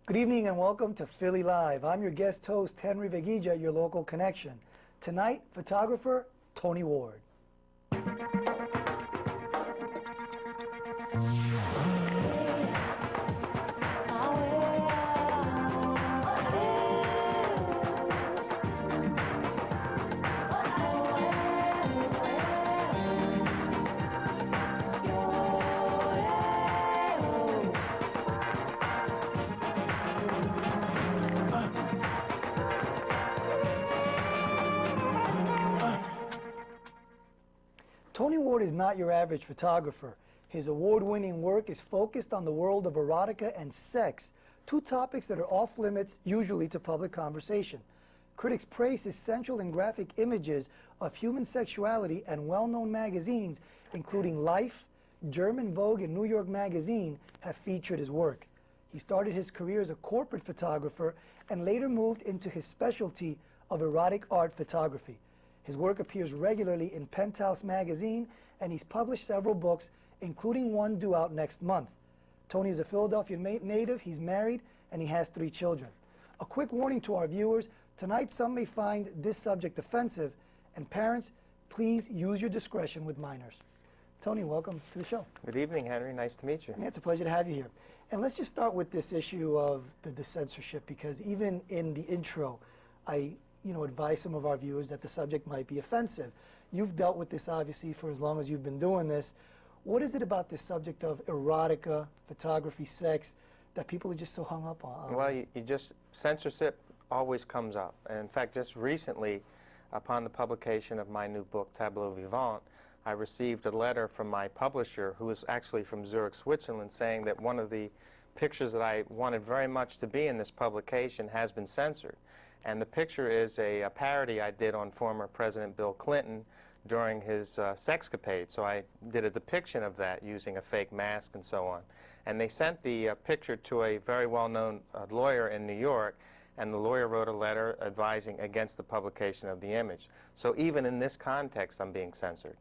Good evening and welcome to Philly Live. I'm your guest host, Henry Veguilla, your local connection. Tonight, photographer Tony Ward. Tony Ward is not your average photographer. His award-winning work is focused on the world of erotica and sex, two topics that are off limits usually to public conversation. Critics praise his sensual and graphic images of human sexuality, and well-known magazines, including Life, German Vogue, and New York Magazine, have featured his work. He started his career as a corporate photographer and later moved into his specialty of erotic art photography. His work appears regularly in Penthouse magazine, and he's published several books, including one due out next month. Tony is a Philadelphia native, he's married, and he has 3 children. A quick warning to our viewers, tonight some may find this subject offensive, and parents, please use your discretion with minors. Tony, welcome to the show. Good evening, Henry. Nice to meet you. Yeah, it's a pleasure to have you here. And let's just start with this issue of the censorship, because even in the intro, I advise some of our viewers that the subject might be offensive. You've dealt with this, obviously, for as long as you've been doing this. What is it about this subject of erotica, photography, sex, that people are just so hung up on? Well, censorship always comes up. And in fact, just recently, upon the publication of my new book, Tableau Vivant, I received a letter from my publisher, who is actually from Zurich, Switzerland, saying that one of the pictures that I wanted very much to be in this publication has been censored. And the picture is a parody I did on former President Bill Clinton during his sexcapade. So I did a depiction of that using a fake mask and so on. And they sent the picture to a very well-known lawyer in New York, and the lawyer wrote a letter advising against the publication of the image. So even in this context, I'm being censored.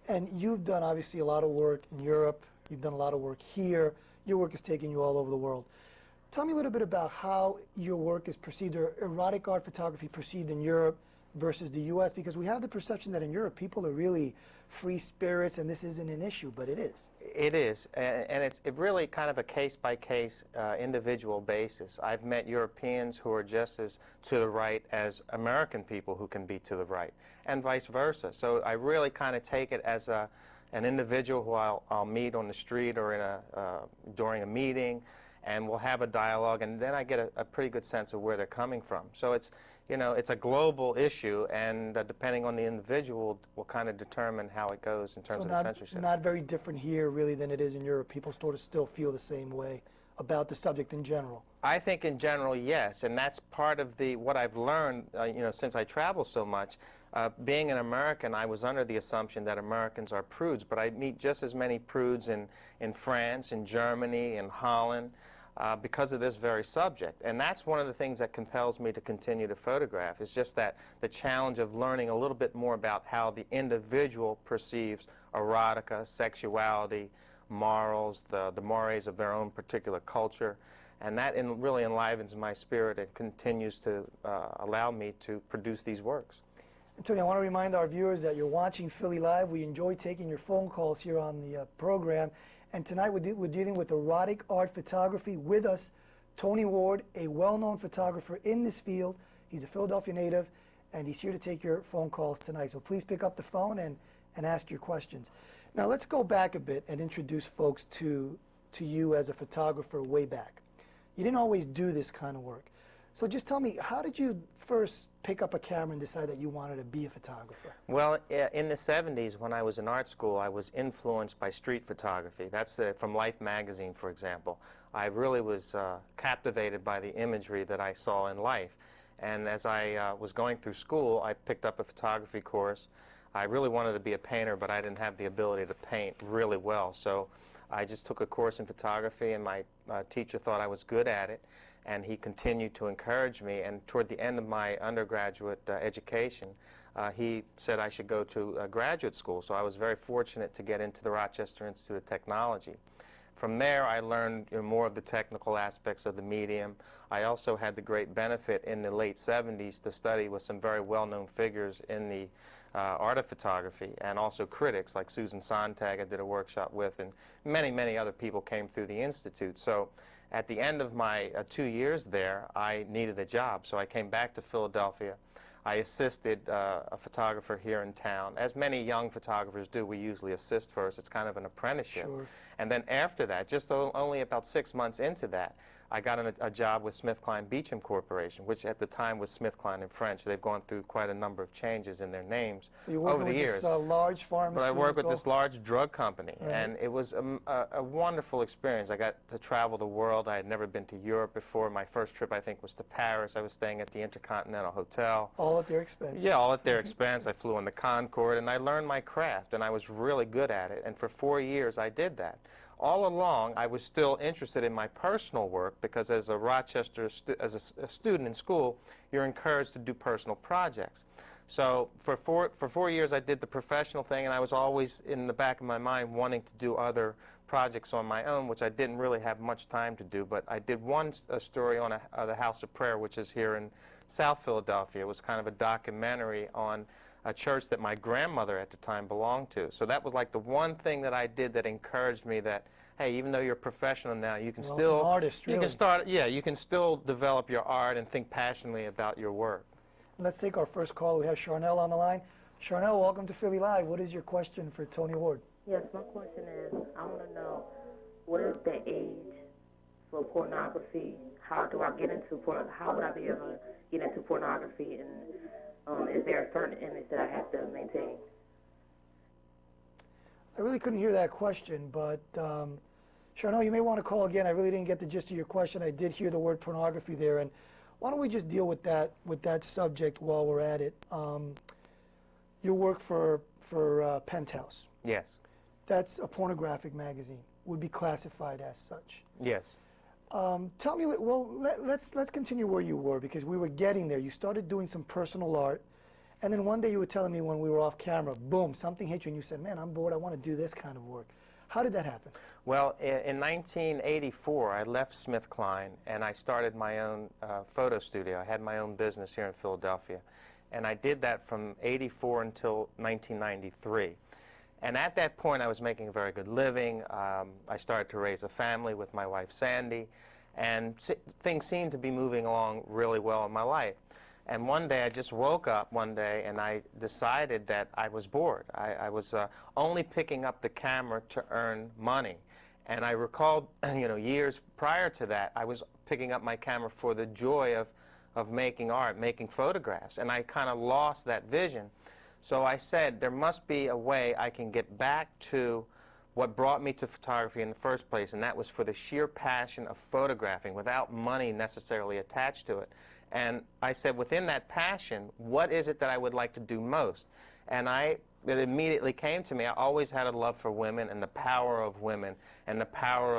And you've done, obviously, a lot of work in Europe. You've done a lot of work here. Your work has taken you all over the world. Tell me a little bit about how your work is perceived, or erotic art photography perceived in Europe versus the U.S., because we have the perception that in Europe people are really free spirits and this isn't an issue, but it is. It is, and it's really kind of a case-by-case individual basis. I've met Europeans who are just as to the right as American people who can be to the right, and vice versa. So I really kind of take it as an individual who I'll meet on the street or in during a meeting, and we'll have a dialogue, and then I get a pretty good sense of where they're coming from. So it's, it's a global issue, and depending on the individual, will kind of determine how it goes in terms of the censorship. Not very different here, really, than it is in Europe. People sort of still feel the same way about the subject in general. I think in general, yes, and that's part of what I've learned, since I travel so much. Being an American, I was under the assumption that Americans are prudes, but I meet just as many prudes in France, in Germany, in Holland, because of this very subject. And that's one of the things that compels me to continue to photograph, is just that the challenge of learning a little bit more about how the individual perceives erotica, sexuality, morals, the mores of their own particular culture. And that really enlivens my spirit and continues to allow me to produce these works. Tony, I want to remind our viewers that you're watching Philly Live. We enjoy taking your phone calls here on the program. And tonight we're dealing with erotic art photography. With us, Tony Ward, a well-known photographer in this field. He's a Philadelphia native, and he's here to take your phone calls tonight. So please pick up the phone and ask your questions. Now let's go back a bit and introduce folks to you as a photographer way back. You didn't always do this kind of work. So just tell me, how did you first pick up a camera and decide that you wanted to be a photographer? Well, in the 70s, when I was in art school, I was influenced by street photography. That's from Life magazine, for example. I really was captivated by the imagery that I saw in Life. And as I was going through school, I picked up a photography course. I really wanted to be a painter, but I didn't have the ability to paint really well. So I just took a course in photography, and my teacher thought I was good at it. And he continued to encourage me, and toward the end of my undergraduate education, he said I should go to graduate school. So I was very fortunate to get into the Rochester Institute of Technology. From there, I learned more of the technical aspects of the medium. I also had the great benefit in the late 70s to study with some very well-known figures in the art of photography, and also critics like Susan Sontag I did a workshop with, and many, many other people came through the Institute. So at the end of my 2 years there, I needed a job, so I came back to Philadelphia. I assisted a photographer here in town. As many young photographers do, we usually assist first. It's kind of an apprenticeship. Sure. And then after that, just only about 6 months into that, I got a job with SmithKline Beecham Corporation, which at the time was SmithKline in French. They've gone through quite a number of changes in their names So you're working over the with years. this large pharmaceutical... But I worked with this large drug company, Right. and it was a wonderful experience. I got to travel the world. I had never been to Europe before. My first trip, I think, was to Paris. I was staying at the Intercontinental Hotel. All at their expense. Yeah, all at their expense. I flew on the Concorde, and I learned my craft, and I was really good at it. And for 4 years, I did that. All along, I was still interested in my personal work because as a Rochester, as a student in school, you're encouraged to do personal projects. So for four years, I did the professional thing, and I was always in the back of my mind wanting to do other projects on my own, which I didn't really have much time to do. But I did one story on the House of Prayer, which is here in South Philadelphia. It was kind of a documentary on a church that my grandmother at the time belonged to. So that was like the one thing that I did that encouraged me that, hey, even though you're a professional now, you can You're still also an artist, you really. can start, yeah, you can still develop your art and think passionately about your work. Let's take our first call. We have Charnel on the line. Charnel, welcome to Philly Live. What is your question for Tony Ward? Yes, my question is, I want to know, what is the age for pornography? How do I get into how would I be able to get into pornography, and is there a certain image that I have to maintain? I really couldn't hear that question, but Charnel, you may want to call again. I really didn't get the gist of your question. I did hear the word pornography there, and why don't we just deal with that subject while we're at it? You work for Penthouse. Yes. That's a pornographic magazine. Would be classified as such. Yes. Tell me, well, let's continue where you were, because we were getting there. You started doing some personal art, and then one day you were telling me when we were off camera, boom, something hit you, and you said, man, I'm bored, I want to do this kind of work. How did that happen? Well, in 1984, I left SmithKline, and I started my own photo studio. I had my own business here in Philadelphia, and I did that from 84 until 1993. And at that point, I was making a very good living. I started to raise a family with my wife, Sandy, and things seemed to be moving along really well in my life. And one day, I just woke up one day, and I decided that I was bored. I was only picking up the camera to earn money. And I recalled, years prior to that, I was picking up my camera for the joy of making art, making photographs. And I kind of lost that vision. So I said, there must be a way I can get back to what brought me to photography in the first place, and that was for the sheer passion of photographing without money necessarily attached to it. And I said, within that passion, what is it that I would like to do most? And it immediately came to me. I always had a love for women and the power of women and the power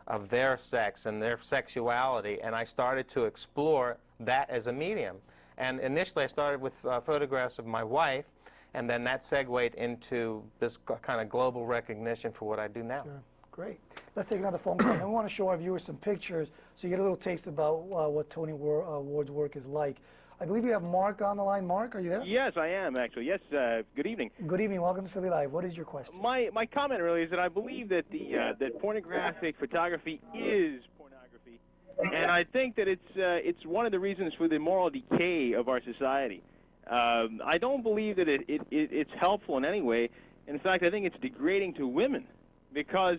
of their sex and their sexuality, and I started to explore that as a medium. And initially I started with photographs of my wife, and then that segued into this kind of global recognition for what I do now. Sure. Great. Let's take another phone call. And we want to show our viewers some pictures so you get a little taste about what Tony Ward's work is like. I believe we have Mark on the line. Mark, are you there? Yes, I am, actually. Yes, good evening. Good evening. Welcome to Philly Live. What is your question? My comment really is that I believe that that pornographic photography is pornography, and I think that it's one of the reasons for the moral decay of our society. I don't believe that it's helpful in any way. In fact, I think it's degrading to women, because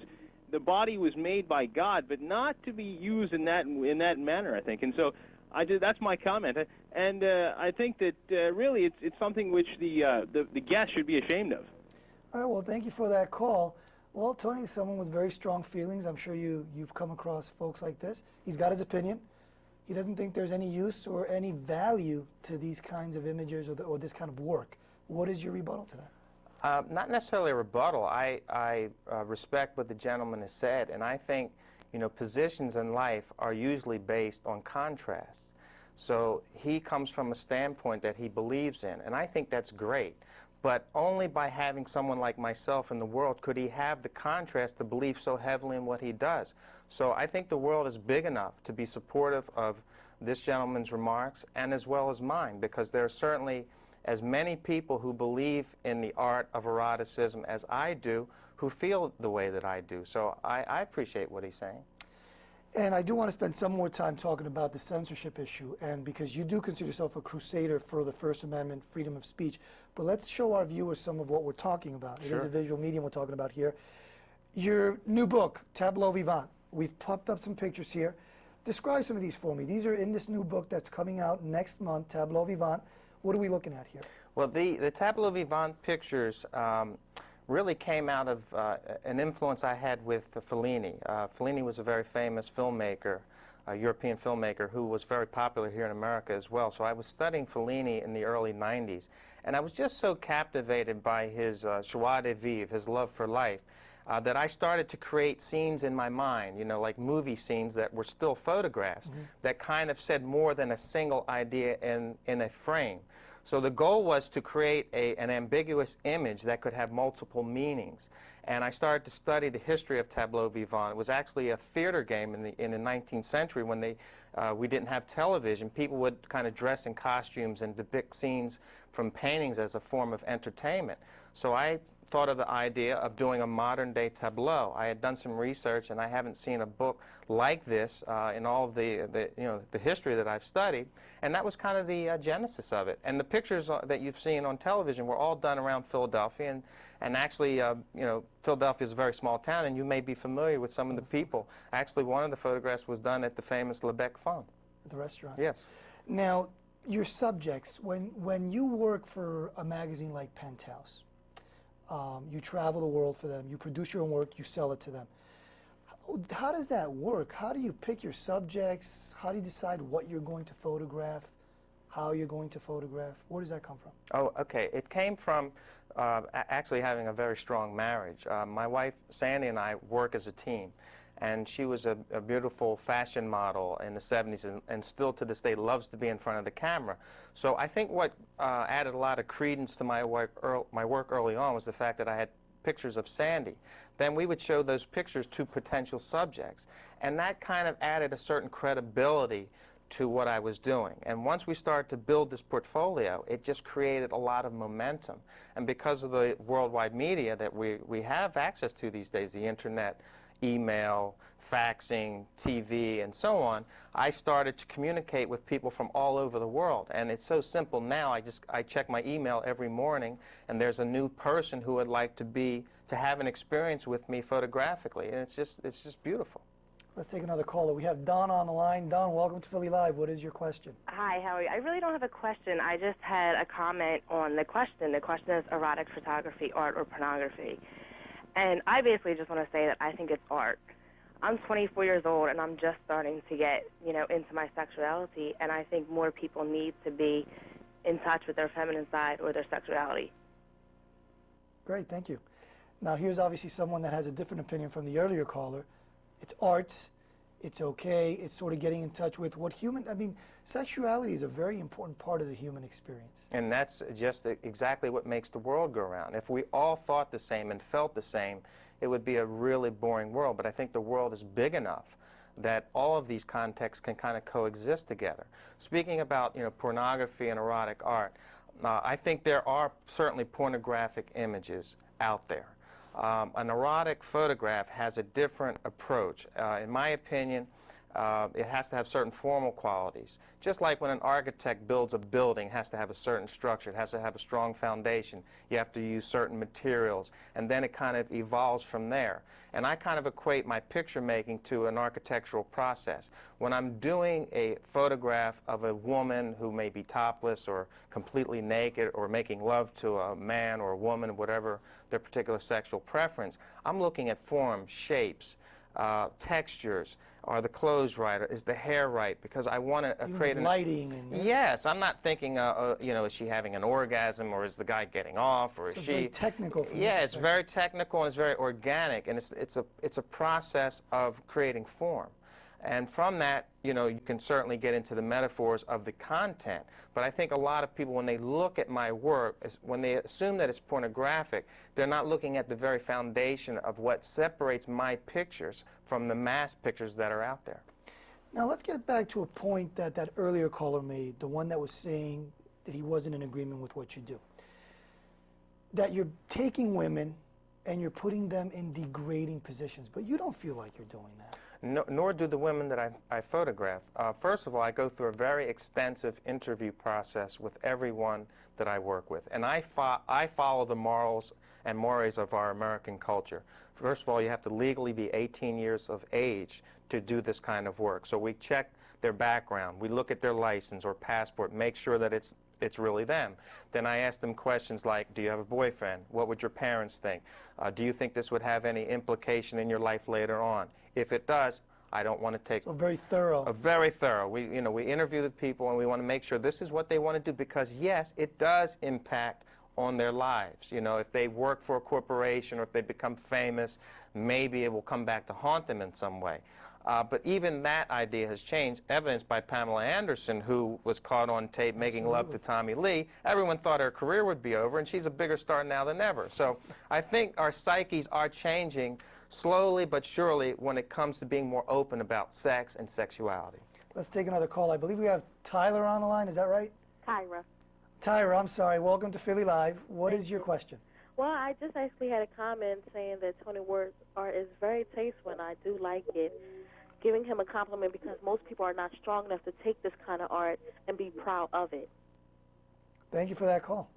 the body was made by God, but not to be used in that manner, I think. And so that's my comment. And I think that really it's something which the guest should be ashamed of. All right, well, thank you for that call. Well, Tony is someone with very strong feelings. I'm sure you've come across folks like this. He's got his opinion. He doesn't think there's any use or any value to these kinds of images or this kind of work. What is your rebuttal to that? Not necessarily a rebuttal. I respect what the gentleman has said, and I think, positions in life are usually based on contrast. So he comes from a standpoint that he believes in, and I think that's great. but only by having someone like myself in the world could he have the contrast to believe so heavily in what he does. So I think the world is big enough to be supportive of this gentleman's remarks and as well as mine, because there are certainly as many people who believe in the art of eroticism as I do who feel the way that I do. So I appreciate what he's saying. And I do want to spend some more time talking about the censorship issue, and because you do consider yourself a crusader for the First Amendment, freedom of speech, but let's show our viewers some of what we're talking about. It is a visual medium we're talking about here. Your new book, Tableau Vivant. We've popped up some pictures here. Describe some of these for me. These are in this new book that's coming out next month, Tableau Vivant. What are we looking at here? Well, the Tableau Vivant pictures really came out of an influence I had with Fellini. Fellini was a very famous filmmaker, a European filmmaker who was very popular here in America as well. So I was studying Fellini in the early 90s, and I was just so captivated by his joie de vivre, his love for life, that I started to create scenes in my mind, you know, like movie scenes that were still photographs, that kind of said more than a single idea in a frame. So the goal was to create an ambiguous image that could have multiple meanings. And I started to study the history of Tableau Vivant. It was actually a theater game in the 19th century when we didn't have television. People would kind of dress in costumes and depict scenes from paintings as a form of entertainment. So I thought of the idea of doing a modern-day tableau. I had done some research, and I haven't seen a book like this in all of the history that I've studied, and that was kind of the genesis of it. And the pictures that you've seen on television were all done around Philadelphia, and actually, you know, Philadelphia is a very small town, and you may be familiar with some of the people. Actually, one of the photographs was done at the famous Lebec Farm. At the restaurant? Yes. Now, your subjects, when you work for a magazine like Penthouse, you travel the world for them, you produce your own work, you sell it to them. How does that work? How do you pick your subjects? How do you decide what you're going to photograph, how you're going to photograph? Where does that come from? Oh, okay. It came from actually having a very strong marriage. My wife, Sandy, and I work as a team. And she was a beautiful fashion model in the 70s and still to this day loves to be in front of the camera. So I think what added a lot of credence to my work early on was the fact that I had pictures of Sandy. Then we would show those pictures to potential subjects. And that kind of added a certain credibility to what I was doing. And once we started to build this portfolio, it just created a lot of momentum. And because of the worldwide media that we have access to these days, the internet, email, faxing, TV, and so on, I started to communicate with people from all over the world. And it's so simple now. I check my email every morning, and there's a new person who would like to have an experience with me photographically, and it's just beautiful. Let's take another caller. We have Don on the line. Don, welcome to Philly Live. What is your question? Hi, how are you? I really don't have a question. I just had a comment on the question. The question is erotic photography, art, or pornography? And I basically just want to say that I think it's art. I'm 24 years old, and I'm just starting to get, you know, into my sexuality, and I think more people need to be in touch with their feminine side or their sexuality. Great, thank you. Now, here's obviously someone that has a different opinion from the earlier caller. It's art. It's okay. It's sort of getting in touch with what sexuality is a very important part of the human experience. And that's just exactly what makes the world go around. If we all thought the same and felt the same, it would be a really boring world. But I think the world is big enough that all of these contexts can kind of coexist together. Speaking about, you know, pornography and erotic art, I think there are certainly pornographic images out there. An erotic photograph has a different approach. In my opinion, it has to have certain formal qualities. Just like when an architect builds a building, it has to have a certain structure, it has to have a strong foundation, you have to use certain materials, and then it kind of evolves from there. And I kind of equate my picture making to an architectural process. When I'm doing a photograph of a woman who may be topless or completely naked or making love to a man or a woman, whatever their particular sexual preference, I'm looking at form, shapes, textures. Are the clothes right? Is the hair right? Because I want to create lighting. And yes, I'm not thinking, you know, is she having an orgasm, or is the guy getting off, or is it's she? Very technical. Yeah, it's very technical and it's very organic, and it's a process of creating form. And from that, you know, you can certainly get into the metaphors of the content. But I think a lot of people, when they look at my work, when they assume that it's pornographic, they're not looking at the very foundation of what separates my pictures from the mass pictures that are out there. Now let's get back to a point that that earlier caller made, the one that was saying that he wasn't in agreement with what you do. That you're taking women and you're putting them in degrading positions, but you don't feel like you're doing that. No, nor do the women that I photograph. First of all, I go through a very extensive interview process with everyone that I work with, and I follow the morals and mores of our American culture. First of all, you have to legally be 18 years of age to do this kind of work. So we check their background, we look at their license or passport, make sure that it's really them. Then I ask them questions like, do you have a boyfriend? What would your parents think? Do you think this would have any implication in your life later on? If it does, I don't want to take... So very thorough. Very thorough. We interview the people, and we want to make sure this is what they want to do, because yes, it does impact on their lives. You know, if they work for a corporation or if they become famous, maybe it will come back to haunt them in some way. But even that idea has changed, evidenced by Pamela Anderson, who was caught on tape making love to Tommy Lee. Everyone thought her career would be over, and she's a bigger star now than ever. So I think our psyches are changing slowly but surely when it comes to being more open about sex and sexuality. Let's take another call. I believe we have Tyler on the line. Is that right? Tyra. Tyra, I'm sorry. Welcome to Philly Live. What is your question? Well, I just actually had a comment saying that Tony Ward's art is very tasteful, and I do like it. Giving him a compliment because most people are not strong enough to take this kind of art and be proud of it. Thank you for that call.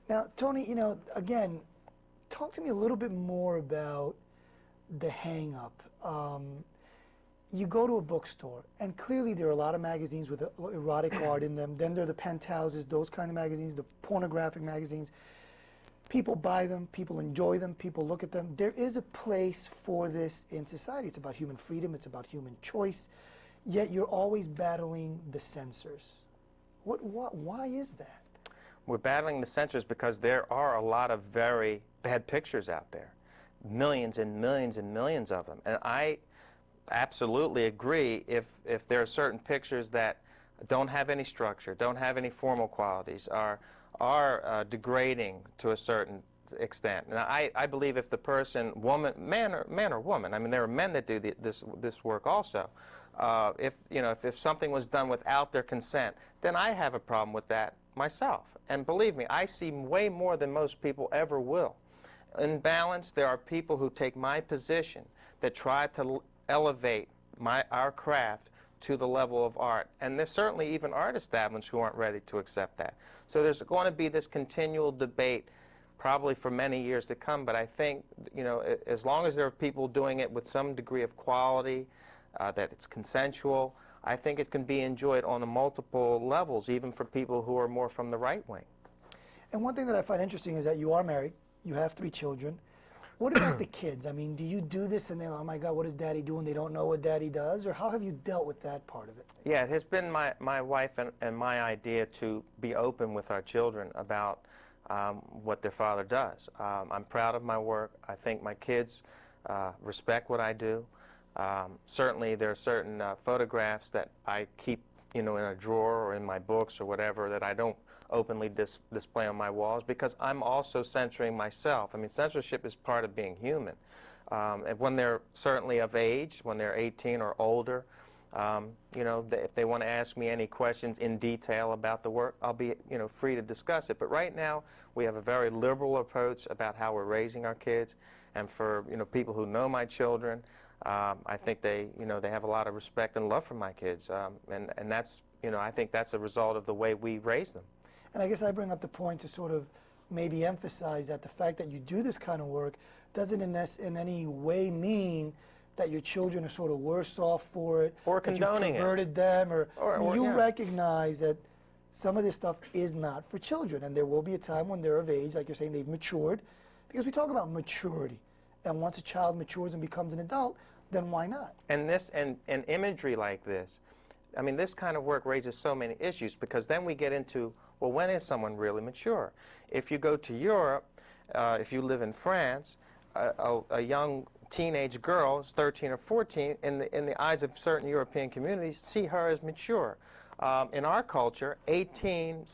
Now, Tony, you know, again, talk to me a little bit more about the hang-up. You go to a bookstore, and clearly there are a lot of magazines with erotic art in them. Then there are the penthouses, those kind of magazines, the pornographic magazines. People buy them, people enjoy them, people look at them. There is a place for this in society. It's about human freedom, it's about human choice, yet you're always battling the censors. Why is that? We're battling the censors because there are a lot of very bad pictures out there. Millions and millions and millions of them. And I absolutely agree if there are certain pictures that don't have any structure, don't have any formal qualities, are degrading to a certain extent. And I believe if the person, man or woman, I mean there are men that do this work also. If something was done without their consent, then I have a problem with that myself. And believe me, I see way more than most people ever will. In balance, there are people who take my position that try to elevate our craft to the level of art. And there's certainly even art establishments who aren't ready to accept that. So there's going to be this continual debate probably for many years to come, but I think, you know, as long as there are people doing it with some degree of quality, that it's consensual, I think it can be enjoyed on multiple levels, even for people who are more from the right wing. And one thing that I find interesting is that you are married, you have 3 children. What about the kids? I mean, do you do this and they're, oh my God, what is Daddy doing? They don't know what Daddy does? Or how have you dealt with that part of it? Yeah, it has been my wife and my idea to be open with our children about what their father does. I'm proud of my work. I think my kids respect what I do. Certainly there are certain photographs that I keep, you know, in a drawer or in my books or whatever that I don't openly display on my walls, because I'm also censoring myself. I mean, censorship is part of being human. And when they're certainly of age, when they're 18 or older, you know, if they want to ask me any questions in detail about the work, I'll be, you know, free to discuss it. But right now, we have a very liberal approach about how we're raising our kids. And for, you know, people who know my children, I think they have a lot of respect and love for my kids. And that's, you know, I think that's a result of the way we raise them. And I guess I bring up the point to sort of maybe emphasize that the fact that you do this kind of work doesn't in any way mean that your children are sort of worse off for it, or condoning it, you've perverted them, or you yeah. recognize that some of this stuff is not for children, and there will be a time when they're of age, like you're saying, they've matured, because we talk about maturity, and once a child matures and becomes an adult, then why not? And imagery like this, I mean, this kind of work raises so many issues, because then we get into, well, when is someone really mature? If you go to Europe, if you live in France, a young teenage girls, 13 or 14, in the eyes of certain European communities, see her as mature. In our culture, 17,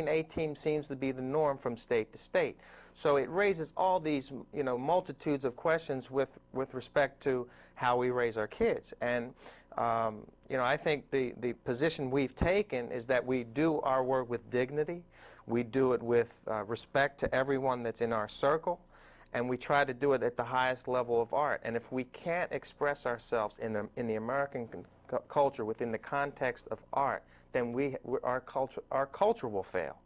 18 seems to be the norm from state to state. So it raises all these, multitudes of questions with respect to how we raise our kids. And, I think the position we've taken is that we do our work with dignity. We do it with respect to everyone that's in our circle. And we try to do it at the highest level of art. And if we can't express ourselves in the American culture within the context of art, then our culture will fail.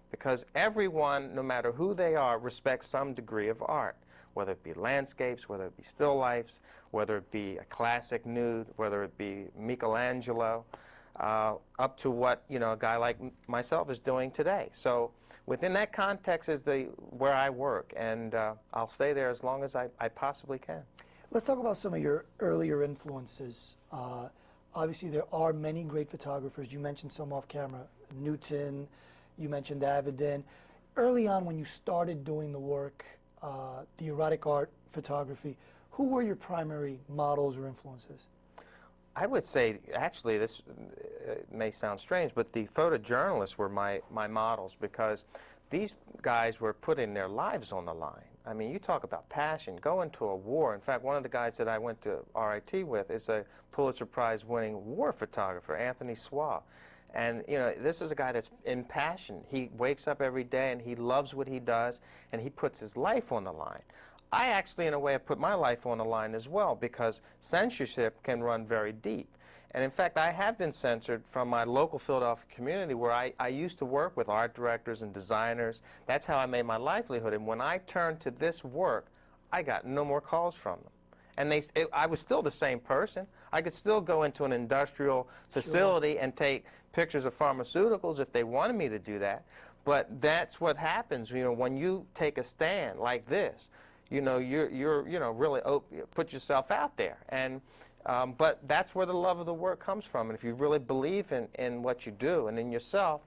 Because everyone, no matter who they are, respects some degree of art, whether it be landscapes, whether it be still lifes, whether it be a classic nude, whether it be Michelangelo, up to what a guy like myself is doing today. So within that context is where I work, and I'll stay there as long as I possibly can. Let's talk about some of your earlier influences. Obviously, there are many great photographers. You mentioned some off camera, Newton, you mentioned Avedon. Early on, when you started doing the work, the erotic art photography, who were your primary models or influences? I would say, actually, this may sound strange, but the photojournalists were my models, because these guys were putting their lives on the line. I mean, you talk about passion, go into a war. In fact, one of the guys that I went to RIT with is a Pulitzer Prize winning war photographer, Anthony Swa. And, this is a guy that's in passion. He wakes up every day and he loves what he does, and he puts his life on the line. I actually, in a way, have put my life on the line as well, because censorship can run very deep. And in fact, I have been censored from my local Philadelphia community, where I used to work with art directors and designers. That's how I made my livelihood. And when I turned to this work, I got no more calls from them. And I was still the same person. I could still go into an industrial facility and take pictures of pharmaceuticals if they wanted me to do that. But that's what happens, when you take a stand like this. You're really put yourself out there. And but that's where the love of the work comes from. And if you really believe in what you do and in yourself,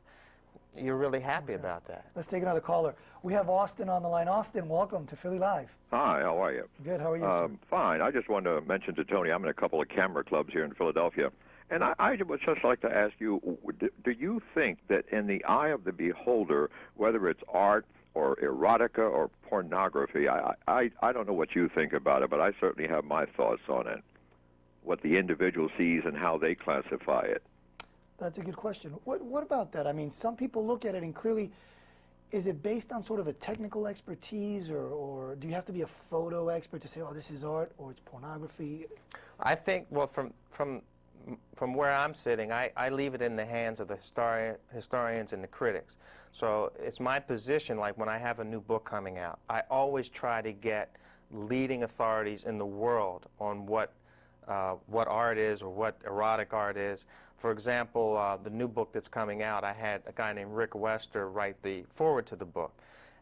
you're really happy about that. Let's take another caller. We have Austin on the line. Austin, welcome to Philly Live. Hi, how are you? Good, how are you, sir? Fine. I just wanted to mention to Tony, I'm in a couple of camera clubs here in Philadelphia. And I would just like to ask you, do you think that in the eye of the beholder, whether it's art or erotica or pornography, I don't know what you think about it, but I certainly have my thoughts on it, what the individual sees and how they classify it. That's a good question. What about that? I mean, some people look at it and clearly, is it based on sort of a technical expertise, or do you have to be a photo expert to say, oh, this is art or it's pornography? I think, well, from where I'm sitting, I leave it in the hands of the historians and the critics. So it's my position, like when I have a new book coming out, I always try to get leading authorities in the world on what art is or what erotic art is. For example, the new book that's coming out, I had a guy named Rick Wester write the foreword to the book.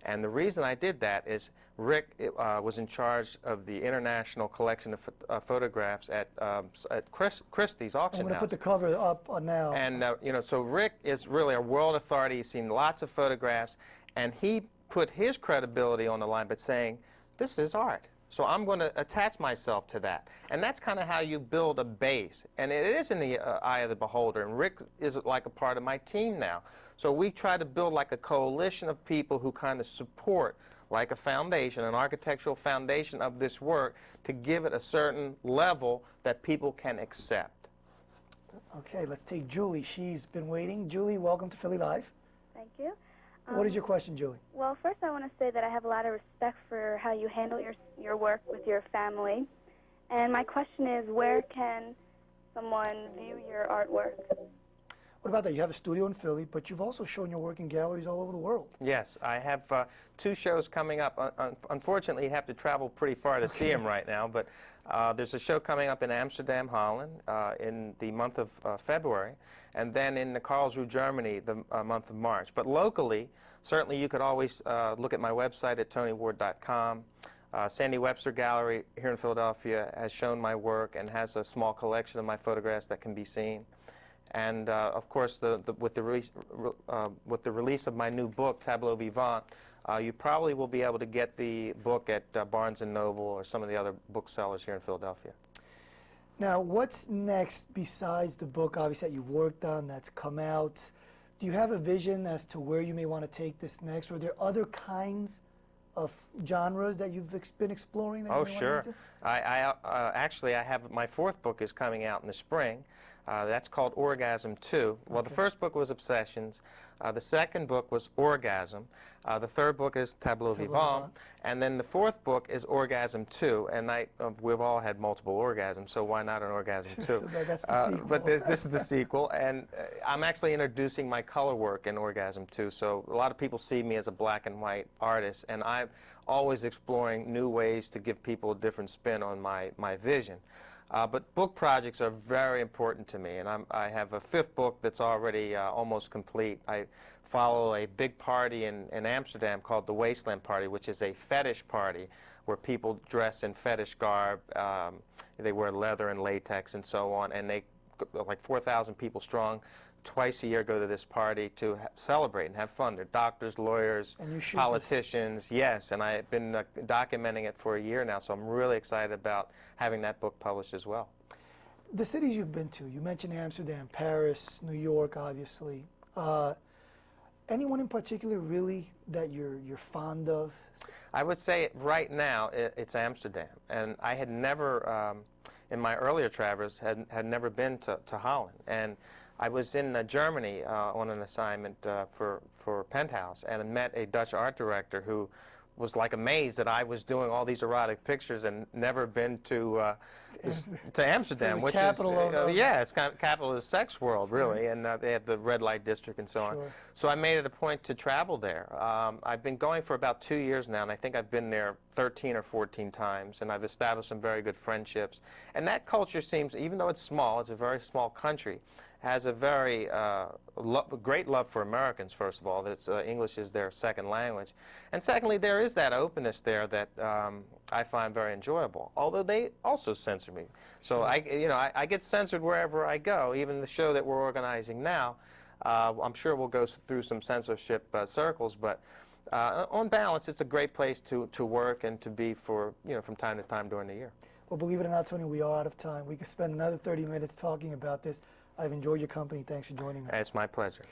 And the reason I did that is Rick was in charge of the international collection of photographs at Christie's auction I'm going to house. put the cover up now. And, so Rick is really a world authority. He's seen lots of photographs, and he put his credibility on the line by saying, this is art. So I'm going to attach myself to that. And that's kind of how you build a base. And it is in the eye of the beholder. And Rick is like a part of my team now. So we try to build like a coalition of people who kind of support like a foundation, an architectural foundation of this work, to give it a certain level that people can accept. Okay, let's take Julie. She's been waiting. Julie, welcome to Philly Live. Thank you. What is your question, Julie? Well, first I want to say that I have a lot of respect for how you handle your work with your family. And my question is, where can someone view your artwork? What about that? You have a studio in Philly, but you've also shown your work in galleries all over the world. Yes, I have 2 shows coming up. Unfortunately, you have to travel pretty far to see them right now, but there's a show coming up in Amsterdam, Holland, in the month of February, and then in Karlsruhe, Germany, the month of March. But locally, certainly you could always look at my website at tonyward.com. Sandy Webster Gallery here in Philadelphia has shown my work and has a small collection of my photographs that can be seen. And of course, with the release of my new book, Tableau Vivant, you probably will be able to get the book at Barnes & Noble or some of the other booksellers here in Philadelphia. Now, what's next besides the book, obviously, that you've worked on, that's come out? Do you have a vision as to where you may want to take this next? Or are there other kinds of genres that you've been exploring? That Oh, you may sure. want to get Actually, I have my 4th book is coming out in the spring. That's called Orgasm 2. Well, Okay. the first book was Obsessions. The second book was Orgasm. The third book is Tableau Vivant. And then the 4th book is Orgasm 2. And we've all had multiple orgasms, so why not an Orgasm 2? So that's the sequel. But this is the sequel. And I'm actually introducing my color work in Orgasm 2. So a lot of people see me as a black and white artist, and I'm always exploring new ways to give people a different spin on my vision. But book projects are very important to me, and I have a 5th book that's already almost complete. I follow a big party in Amsterdam called the Wasteland Party, which is a fetish party where people dress in fetish garb. They wear leather and latex and so on, and they, like 4,000 people strong, twice a year go to this party to celebrate and have fun. They're doctors, lawyers, politicians. Yes, and I've been documenting it for a year now, so I'm really excited about having that book published as well. The cities you've been to, you mentioned Amsterdam, Paris, New York, obviously. Anyone in particular really that you're fond of? I would say right now it's Amsterdam, and I had never, in my earlier travels, had never been to Holland. And I was in Germany on an assignment for Penthouse, and I met a Dutch art director who was like amazed that I was doing all these erotic pictures and never been to Amsterdam, the which capital is yeah, it's kind of capital of the sex world, really, and they have the red light district and so on. So I made it a point to travel there. I've been going for about 2 years now, and I think I've been there 13 or 14 times, and I've established some very good friendships. And that culture seems, even though it's small, it's a very small country, has a very great love for Americans, first of all. That's, English is their second language. And secondly, there is that openness there that I find very enjoyable, although they also censor me. So I get censored wherever I go. Even the show that we're organizing now, I'm sure we'll go through some censorship circles, but on balance, it's a great place to work and to be for, from time to time during the year. Well, believe it or not, Tony, we are out of time. We could spend another 30 minutes talking about this. I've enjoyed your company. Thanks for joining us. It's my pleasure.